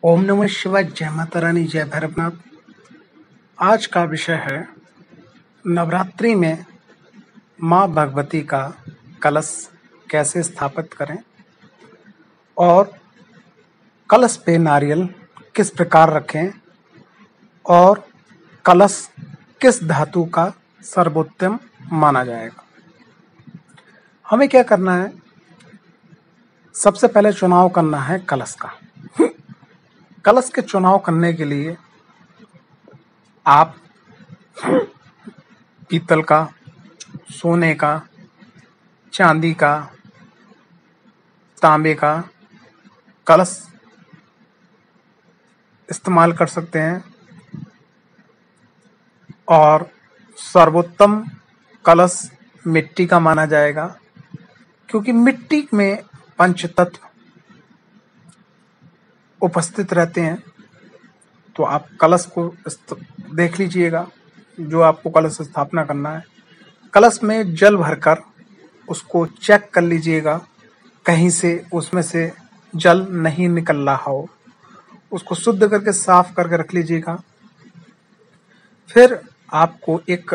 ओम नमः शिवाय। जय माता रानी, जय भैरवनाथ। आज का विषय है नवरात्रि में माँ भगवती का कलश कैसे स्थापित करें और कलश पे नारियल किस प्रकार रखें और कलश किस धातु का सर्वोत्तम माना जाएगा। हमें क्या करना है, सबसे पहले चुनाव करना है कलश का। कलश के चुनाव करने के लिए आप पीतल का, सोने का, चांदी का, तांबे का कलश इस्तेमाल कर सकते हैं और सर्वोत्तम कलश मिट्टी का माना जाएगा, क्योंकि मिट्टी में पंच तत्व उपस्थित रहते हैं। तो आप कलश को देख लीजिएगा, जो आपको कलश स्थापना करना है, कलश में जल भरकर उसको चेक कर लीजिएगा, कहीं से उसमें से जल नहीं निकल रहा हो, उसको शुद्ध करके साफ करके रख लीजिएगा। फिर आपको एक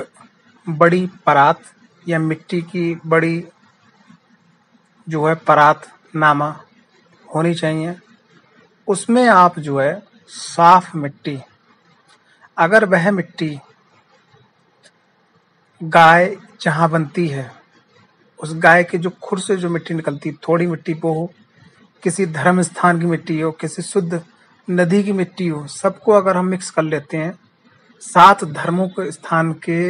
बड़ी परात या मिट्टी की बड़ी जो है परात नामा होनी चाहिए। उसमें आप जो है साफ मिट्टी, अगर वह मिट्टी गाय जहाँ बनती है उस गाय के जो खुर से जो मिट्टी निकलती, थोड़ी मिट्टी वो हो, किसी धर्म स्थान की मिट्टी हो, किसी शुद्ध नदी की मिट्टी हो, सबको अगर हम मिक्स कर लेते हैं, 7 धर्मों के स्थान के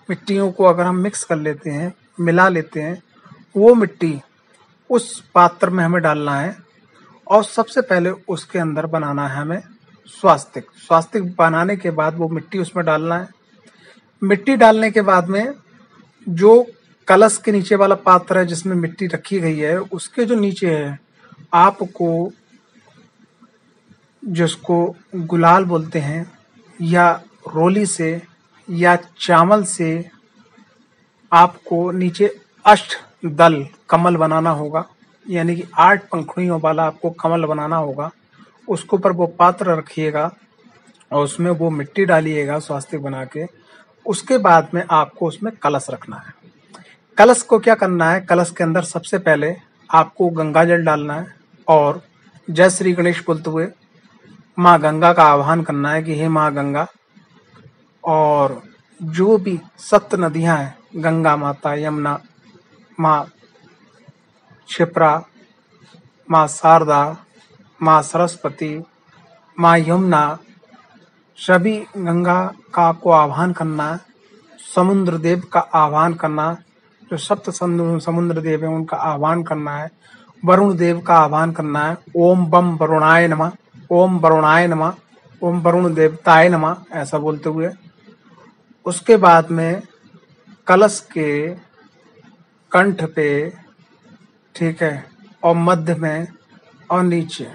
मिट्टियों को अगर हम मिक्स कर लेते हैं, मिला लेते हैं, वो मिट्टी उस पात्र में हमें डालना है और सबसे पहले उसके अंदर बनाना है हमें स्वास्तिक। स्वास्तिक बनाने के बाद वो मिट्टी उसमें डालना है। मिट्टी डालने के बाद में जो कलश के नीचे वाला पात्र है जिसमें मिट्टी रखी गई है, उसके जो नीचे है आपको, जिसको गुलाल बोलते हैं, या रोली से या चावल से आपको नीचे अष्ट दल कमल बनाना होगा, यानी कि 8 पंखुड़ियों वाला आपको कमल बनाना होगा। उसके ऊपर वो पात्र रखिएगा और उसमें वो मिट्टी डालिएगा स्वास्तिक बना के। उसके बाद में आपको उसमें कलश रखना है। कलश को क्या करना है, कलश के अंदर सबसे पहले आपको गंगा जल डालना है और जय श्री गणेश बोलते हुए माँ गंगा का आह्वान करना है कि हे माँ गंगा, और जो भी 7 नदियां हैं, गंगा माता, यमुना माँ, क्षिप्रा, माँ शारदा, माँ सरस्वती, माँ यमुना, सभी गंगा का आपको आह्वान करना है। समुद्र देव का आह्वान करना, जो 7 समुद्र देव है उनका आह्वान करना है। वरुण देव का आह्वान करना है। ओम बम वरुणाय नमः, ओम वरुणाय नमः, ओम वरुण देवताय नमः, ऐसा बोलते हुए उसके बाद में कलश के कंठ पे, ठीक है, और मध्य में और नीचे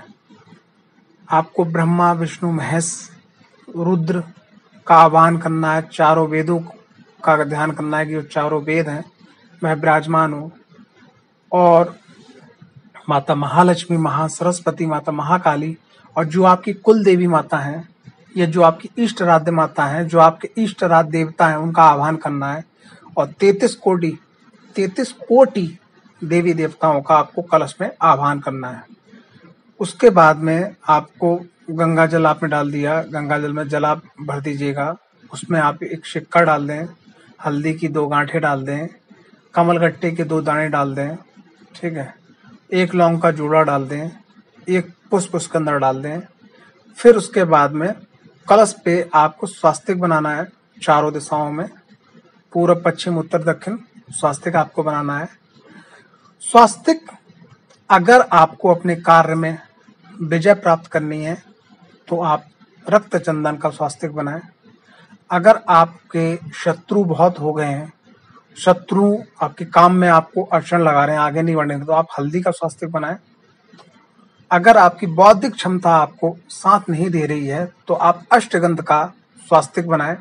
आपको ब्रह्मा विष्णु महेश रुद्र का आह्वान करना है। चारों वेदों का ध्यान करना है कि जो चारों वेद हैं वह विराजमान हो, और माता महालक्ष्मी, महासरस्वती, माता महाकाली, और जो आपकी कुल देवी माता हैं या जो आपकी इष्ट आराध्य माता हैं, जो आपके इष्ट आराध्य देवता हैं, उनका आह्वान करना है। और 33 कोटि देवी देवताओं का आपको कलश में आह्वान करना है। उसके बाद में आपको गंगा जल आपने डाल दिया, गंगा जल में जल आप भर दीजिएगा। उसमें आप एक सिक्का डाल दें, हल्दी की 2 गांठें डाल दें, कमलगट्टे के 2 दाने डाल दें, ठीक है, 1 लौंग का जूड़ा डाल दें, 1 पुष्प उसके अंदर डाल दें। फिर उसके बाद में कलश पे आपको स्वास्तिक बनाना है, चारों दिशाओं में, पूर्व पश्चिम उत्तर दक्षिण स्वास्तिक आपको बनाना है। स्वास्तिक अगर आपको अपने कार्य में विजय प्राप्त करनी है तो आप रक्त चंदन का स्वास्तिक बनाएं। अगर आपके शत्रु बहुत हो गए हैं, शत्रु आपके काम में आपको अड़चन लगा रहे हैं, आगे नहीं बढ़ने, तो आप हल्दी का स्वास्तिक बनाएं। अगर आपकी बौद्धिक क्षमता आपको साथ नहीं दे रही है तो आप अष्टगंध का स्वास्तिक बनाएं।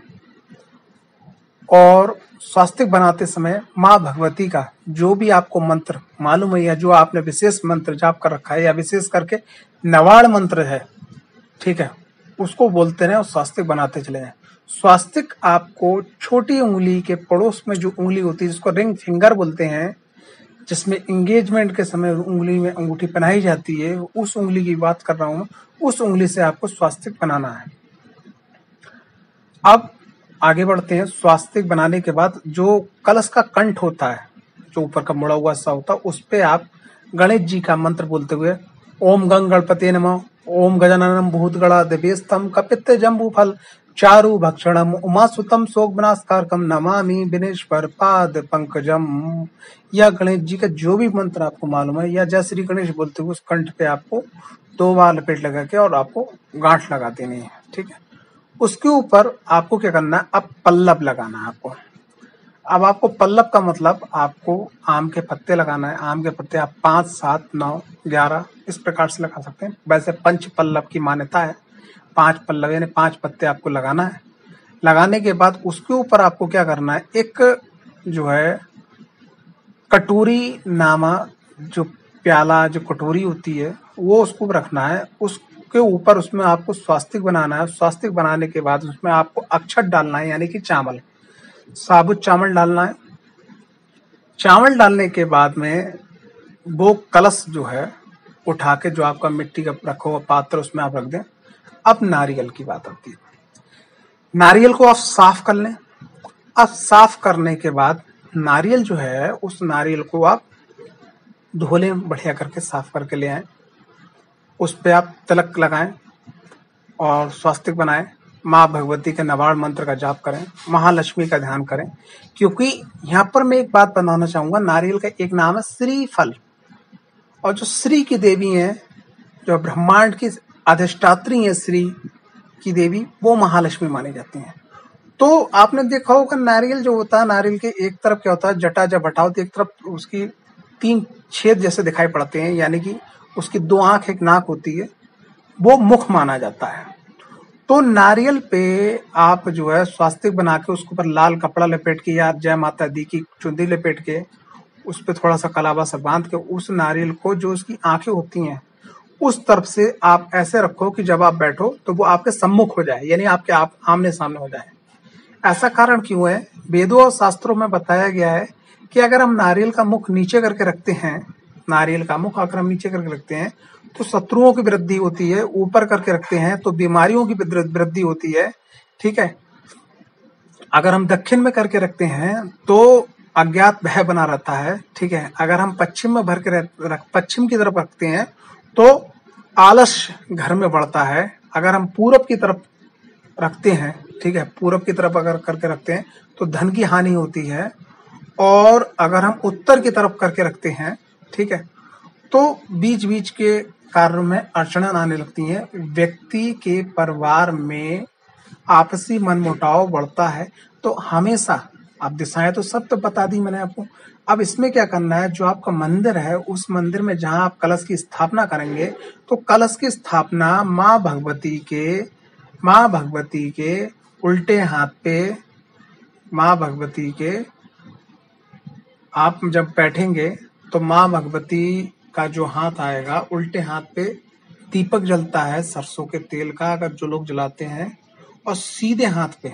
और स्वास्तिक बनाते समय माँ भगवती का जो भी आपको मंत्र मालूम है या जो आपने विशेष मंत्र जाप कर रखा है या विशेष करके नवाड़ मंत्र है, ठीक है, उसको बोलते रहे और स्वास्तिक बनाते चले जाएं। स्वास्तिक आपको छोटी उंगली के पड़ोस में जो उंगली होती है, जिसको रिंग फिंगर बोलते हैं, जिसमें एंगेजमेंट के समय उंगली में अंगूठी पहनाई जाती है, उस उंगली की बात कर रहा हूं। उस उंगली से आपको स्वास्तिक बनाना है। अब आगे बढ़ते हैं। स्वास्तिक बनाने के बाद जो कलश का कंठ होता है, जो ऊपर का मुड़ा हुआ सा होता है, उस पे आप गणेश जी का मंत्र बोलते हुए ओम गंग गणपते नमः, ओम गजाननम भूतगणा दिव्यस्तम कपित्त जम्बू फल चारु भक्षणम उमासुतम शोक विनाशकारकम नमामि विनेश्वर पाद पंकजम। या गणेश जी का जो भी मंत्र आपको मालूम है, या जय श्री गणेश बोलते हुए उस कंठ पे आपको 2 बार लपेट लगा के और आपको गांठ लगा देनी है। ठीक है, उसके ऊपर आपको क्या करना है, अब पल्लव लगाना है आपको। अब आपको पल्लव का मतलब आपको आम के पत्ते लगाना है। आम के पत्ते आप 5, 7, 9, 11 इस प्रकार से लगा सकते हैं। वैसे पंच पल्लव की मान्यता है, 5 पल्लव यानी 5 पत्ते आपको लगाना है। लगाने के बाद उसके ऊपर आपको क्या करना है, एक जो है कटोरी नामा, जो प्याला, जो कटोरी होती है, वो उसको रखना है। उसके ऊपर उसमें आपको स्वास्तिक बनाना है। स्वास्तिक बनाने के बाद उसमें आपको अक्षत डालना है, यानी कि चावल, साबुत चावल डालना है। चावल डालने के बाद में वो कलश जो है उठा के, जो आपका मिट्टी का रखा हुआ पात्र, उसमें आप रख दें। अब नारियल की बात आती है। नारियल को आप साफ कर लें। अब साफ करने के बाद नारियल जो है, उस नारियल को आप धो लें, बढ़िया करके साफ करके ले आए। उस पे आप तिलक लगाएं और स्वास्तिक बनाएं। माँ भगवती के नवाड़ मंत्र का जाप करें, महालक्ष्मी का ध्यान करें। क्योंकि यहाँ पर मैं एक बात बताना चाहूंगा, नारियल का एक नाम है श्रीफल, और जो श्री की देवी है, जो ब्रह्मांड की अधिष्ठात्री है श्री की देवी, वो महालक्ष्मी मानी जाती हैं। तो आपने देखा होगा नारियल जो होता है, नारियल के एक तरफ क्या होता है, जटा जब हटाओ तो एक तरफ उसकी 3 छेद जैसे दिखाई पड़ते हैं, यानी कि उसकी 2 आंख, 1 नाक होती है, वो मुख माना जाता है। तो नारियल पे आप जो है स्वास्तिक बना के उसके ऊपर लाल कपड़ा लपेट के या जय माता दी की चुंदी लपेट के उस पे थोड़ा सा कलावा सा बांध के, उस नारियल को, जो उसकी आंखें होती हैं, उस तरफ से आप ऐसे रखो कि जब आप बैठो तो वो आपके सम्मुख हो जाए, यानी आपके आप आमने सामने हो जाए। ऐसा कारण क्यों है, वेदों और शास्त्रों में बताया गया है कि अगर हम नारियल का मुख नीचे करके रखते हैं, नारियल का मुख अगर हम नीचे करके रखते हैं तो शत्रुओं की वृद्धि होती है। ऊपर करके रखते हैं तो बीमारियों की वृद्धि होती है। ठीक है, अगर हम दक्षिण में करके रखते हैं तो अज्ञात भय बना रहता है। ठीक है, अगर हम पश्चिम में भर के पश्चिम की तरफ रखते हैं तो आलस्य घर में बढ़ता है। अगर हम पूरब की तरफ रखते हैं, ठीक है, पूरब की तरफ अगर करके रखते हैं तो धन की हानि होती है। और अगर हम उत्तर की तरफ करके रखते हैं, ठीक है, तो बीच बीच के कार्यों में अड़चनें आने लगती हैं। व्यक्ति के परिवार में आपसी मनमुटाव बढ़ता है। तो हमेशा आप दिशाएं तो सब तो बता दी मैंने आपको। अब इसमें क्या करना है, जो आपका मंदिर है, उस मंदिर में जहां आप कलश की स्थापना करेंगे, तो कलश की स्थापना माँ भगवती के उल्टे हाथ पे, माँ भगवती के आप जब बैठेंगे तो माँ भगवती का जो हाथ आएगा, उल्टे हाथ पे दीपक जलता है सरसों के तेल का, अगर जो लोग जलाते हैं, और सीधे हाथ पे,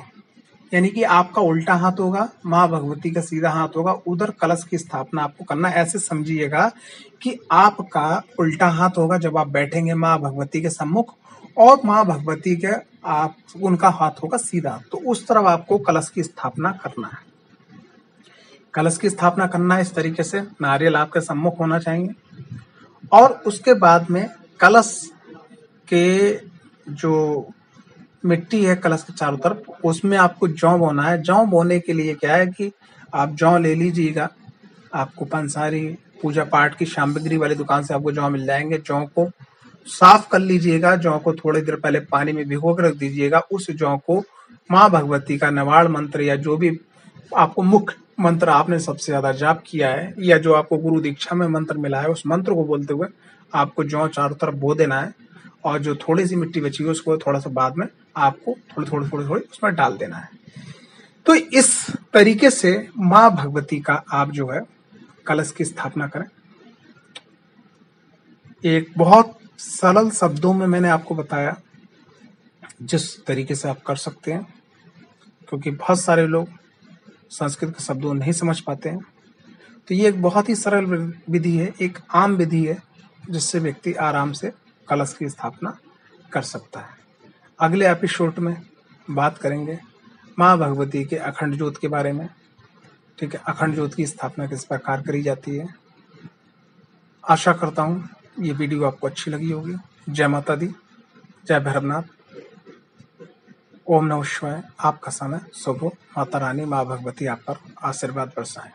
यानी कि आपका उल्टा हाथ होगा, माँ भगवती का सीधा हाथ होगा, उधर कलश की स्थापना आपको करना। ऐसे समझिएगा कि आपका उल्टा हाथ होगा जब आप बैठेंगे माँ भगवती के सम्मुख, और माँ भगवती के आप उनका हाथ होगा सीधा। तो उस तरफ आपको कलश की स्थापना करना है। कलश की स्थापना करना है इस तरीके से, नारियल आपके सम्मुख होना चाहिए। और उसके बाद में कलश के जो मिट्टी है कलश के चारों तरफ, उसमें आपको जौ बोना है। जौ बोने के लिए क्या है कि आप जौ ले लीजिएगा, आपको पंसारी पूजा पाठ की सामग्री वाली दुकान से आपको जौ मिल जाएंगे। जौ को साफ कर लीजिएगा, जौ को थोड़ी देर पहले पानी में भिगो कर रख दीजिएगा। उस जौ को माँ भगवती का नवाड़ मंत्र या जो भी आपको मुख्य मंत्र आपने सबसे ज्यादा जाप किया है, या जो आपको गुरु दीक्षा में मंत्र मिला है, उस मंत्र को बोलते हुए आपको जौ चारों तरफ बो देना है। और जो थोड़ी सी मिट्टी बची है उसको थोड़ा सा बाद में आपको थोड़ी उसमें डाल देना है। तो इस तरीके से माँ भगवती का आप जो है कलश की स्थापना करें। एक बहुत सरल शब्दों में मैंने आपको बताया जिस तरीके से आप कर सकते हैं, क्योंकि बहुत सारे लोग संस्कृत के शब्दों नहीं समझ पाते हैं। तो ये एक बहुत ही सरल विधि है, एक आम विधि है, जिससे व्यक्ति आराम से कलश की स्थापना कर सकता है। अगले एपिसोड में बात करेंगे माँ भगवती के अखंड ज्योत के बारे में। ठीक है, अखंड ज्योत की स्थापना किस प्रकार करी जाती है। आशा करता हूँ ये वीडियो आपको अच्छी लगी होगी। जय माता दी, जय भैरवनाथ, ओम नमः शिवाय। आपका समय शुभ हो। माता रानी माँ भगवती आप पर आशीर्वाद बरसाएं।